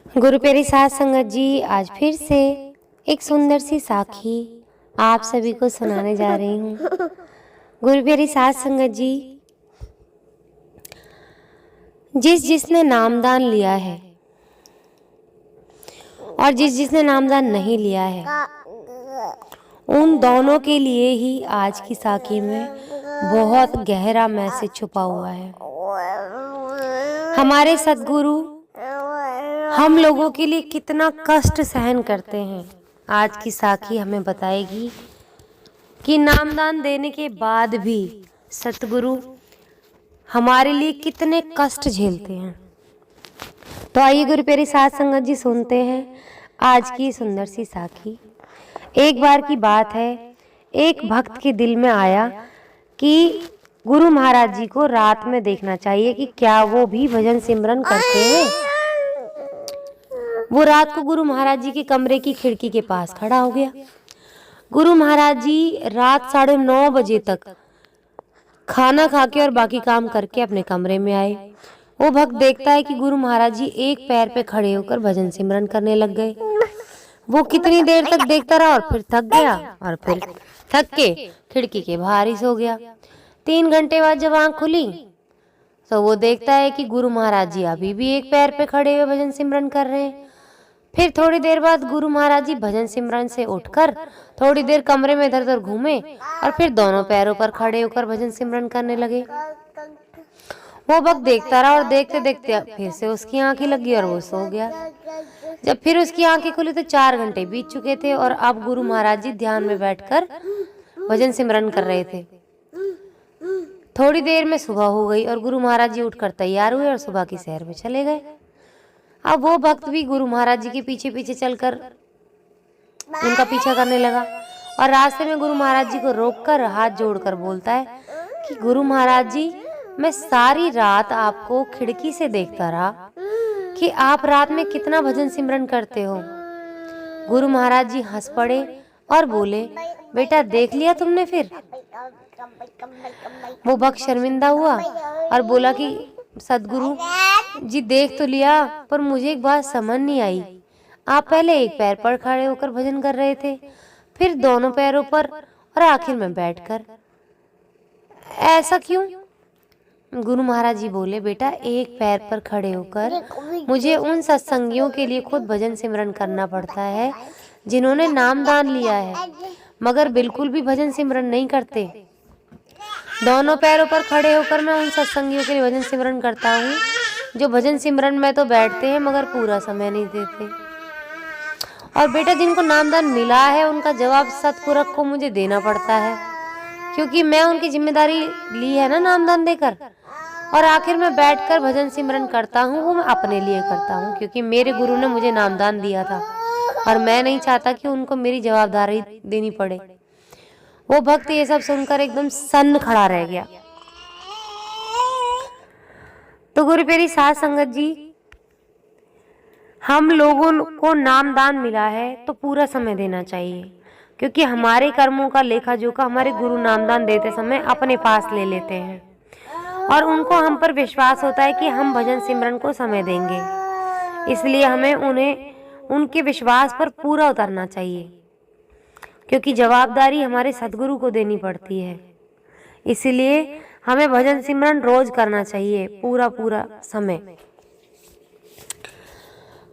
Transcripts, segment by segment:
गुरु प्यारी साध संगत जी, आज फिर से एक सुंदर सी साखी आप सभी को सुनाने जा रही हूँ। गुरु प्यारी साध संगत जी, जिसने नामदान लिया है और जिसने नामदान नहीं लिया है, उन दोनों के लिए ही आज की साखी में बहुत गहरा मैसेज छुपा हुआ है। हमारे सद्गुरु हम लोगों के लिए कितना कष्ट सहन करते हैं, आज की साखी हमें बताएगी कि नामदान देने के बाद भी सतगुरु हमारे लिए कितने कष्ट झेलते हैं। तो आइए गुरु प्यारी साध संगत जी, सुनते हैं आज की सुंदर सी साखी। एक बार की बात है, एक भक्त के दिल में आया कि गुरु महाराज जी को रात में देखना चाहिए कि क्या वो भी भजन सिमरन करते हैं। वो रात को गुरु महाराज जी के कमरे की खिड़की के पास खड़ा हो गया। गुरु महाराज जी रात 9:30 बजे तक खाना खा के और बाकी काम करके अपने कमरे में आए। वो भक्त देखता है कि गुरु महाराज जी एक पैर पे खड़े होकर भजन सिमरन करने लग गए। वो कितनी देर तक देखता रहा और फिर थक गया और फिर थक के खिड़की के बाहर ही सो गया। 3 घंटे बाद जब आंख खुली तो वो देखता है कि गुरु महाराज जी अभी भी एक पैर पे खड़े हुए भजन सिमरन कर रहे हैं। फिर थोड़ी देर बाद गुरु महाराज जी भजन सिमरन से उठकर थोड़ी देर कमरे में इधर उधर घूमे और फिर दोनों पैरों पर खड़े होकर भजन सिमरन करने लगे। वो भक्त देखता रहा और देखते देखते फिर से उसकी आंखें लगी और वो सो गया। जब फिर उसकी आंखें खुली तो 4 घंटे बीत चुके थे और अब गुरु महाराज जी ध्यान में बैठकर भजन सिमरन कर रहे थे। थोड़ी देर में सुबह हो गई और गुरु महाराज जी उठकर तैयार हुए और सुबह की सैर में चले गए। अब वो भक्त भी गुरु महाराज जी के पीछे पीछे चलकर उनका पीछा करने लगा और रास्ते में गुरु महाराज जी को रोककर हाथ जोड़कर बोलता है कि गुरु महाराज जी, मैं सारी रात आपको खिड़की से देखता रहा कि आप रात में कितना भजन सिमरन करते हो। गुरु महाराज जी हंस पड़े और बोले, बेटा देख लिया तुमने फिर? वो भक्त शर्मिंदा हुआ और बोला कि सदगुरु जी देख तो लिया, पर मुझे एक बात समझ नहीं आई। आप पहले एक पैर पर खड़े होकर भजन कर रहे थे, फिर दोनों पैरों पर और आखिर में बैठकर, ऐसा क्यों? गुरु महाराज जी बोले, बेटा एक पैर पर खड़े होकर मुझे उन सत्संगियों के लिए खुद भजन सिमरन करना पड़ता है जिन्होंने नामदान लिया है मगर बिल्कुल भी भजन सिमरन नहीं करते। दोनों पैरों पर खड़े होकर मैं उन सत्संगियों के लिए भजन सिमरन करता हूँ जो भजन सिमरन में तो बैठते हैं मगर पूरा समय नहीं देते। और बेटा जिनको नामदान मिला है उनका जवाब सतपुरख को मुझे देना पड़ता है, क्योंकि मैं उनकी जिम्मेदारी ली है ना नामदान देकर। और आखिर में बैठकर भजन सिमरन करता हूँ वो मैं अपने लिए करता हूँ, क्योंकि मेरे गुरु ने मुझे नामदान दिया था और मैं नहीं चाहता कि उनको मेरी जवाबदारी देनी पड़े। वो भक्त ये सब सुनकर एकदम सन्न खड़ा रह गया। तो गुरु प्यारी साध संगत जी, हम लोगों को नामदान मिला है तो पूरा समय देना चाहिए, क्योंकि हमारे कर्मों का लेखा जोखा हमारे गुरु नामदान देते समय अपने पास ले लेते हैं और उनको हम पर विश्वास होता है कि हम भजन सिमरन को समय देंगे। इसलिए हमें उनके विश्वास पर पूरा उतरना चाहिए, क्योंकि जवाबदारी हमारे सद्गुरु को देनी पड़ती है। इसलिए हमें भजन सिमरन रोज करना चाहिए, पूरा समय।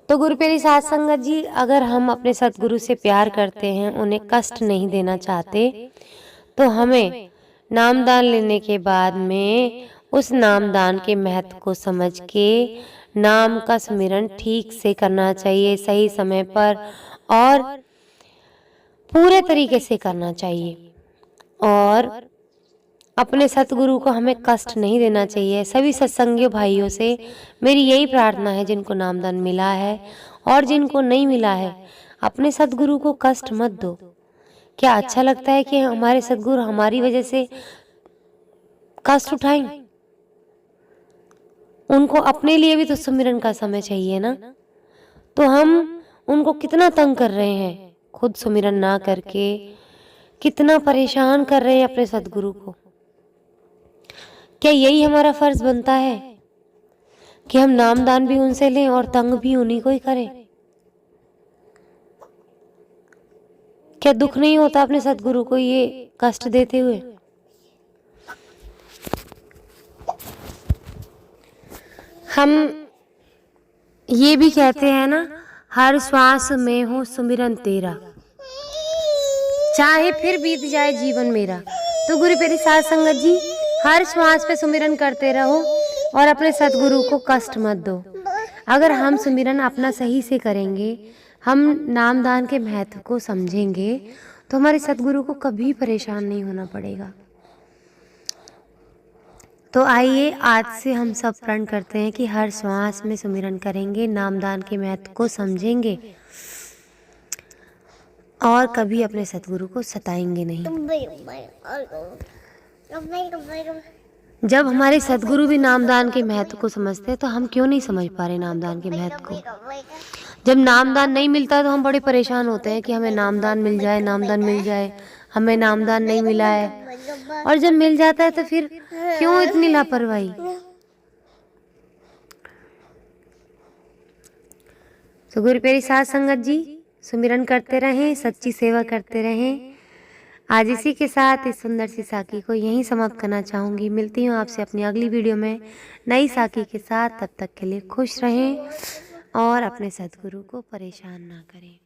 तो गुरु प्यारी साध संगत जी, अगर हम अपने सद्गुरु से प्यार करते हैं, उन्हें कष्ट नहीं देना चाहते, तो हमें नामदान लेने के बाद में उस नामदान के महत्व को समझ के नाम का स्मरण ठीक से करना चाहिए, सही समय पर और पूरे तरीके से करना चाहिए। और अपने सतगुरु को हमें कष्ट नहीं देना चाहिए। सभी सत्संगियों भाइयों से मेरी यही प्रार्थना है, जिनको नामदान मिला है और जिनको नहीं मिला है, अपने सतगुरु को कष्ट मत दो। क्या अच्छा लगता है कि हमारे सतगुरु हमारी वजह से कष्ट उठाएं? उनको अपने लिए भी तो सुमिरन का समय चाहिए ना। तो हम उनको कितना तंग कर रहे हैं, खुद सुमिरन ना करके कितना परेशान कर रहे हैं अपने सतगुरु को। क्या यही हमारा फर्ज बनता है कि हम नामदान भी उनसे लें और तंग भी उन्हीं को ही करें। क्या दुख नहीं होता अपने सदगुरु को ये कष्ट देते हुए? हम ये भी कहते हैं ना, हर श्वास में हो सुमिरन तेरा, चाहे फिर बीत जाए जीवन मेरा। तो गुरु प्यारी साध संगत जी, हर श्वास पे सुमिरन करते रहो और अपने सदगुरु को कष्ट मत दो। अगर हम सुमिरन अपना सही से करेंगे, हम नामदान के महत्व को समझेंगे, तो हमारे सदगुरु को कभी परेशान नहीं होना पड़ेगा। तो आइए आज से हम सब प्रण करते हैं कि हर श्वास में सुमिरन करेंगे, नामदान के महत्व को समझेंगे और कभी अपने सदगुरु को सताएंगे नहीं। जब हमारे सदगुरु भी नामदान के महत्व को समझते हैं, तो हम क्यों नहीं समझ पा रहे नामदान के महत्व को? जब नामदान नहीं मिलता तो हम बड़े परेशान होते हैं कि हमें नामदान मिल जाए, नामदान मिल जाए, हमें नामदान नहीं मिला है। और जब मिल जाता है तो फिर क्यों इतनी लापरवाही? तो गुरु प्यारी साध संगत जी, सुमिरन करते रहें, सच्ची सेवा करते रहें। आज इसी के साथ इस सुंदर सी साखी को यहीं समाप्त करना चाहूँगी। मिलती हूँ आपसे अपनी अगली वीडियो में नई साखी के साथ। तब तक के लिए खुश रहें और अपने सदगुरु को परेशान ना करें।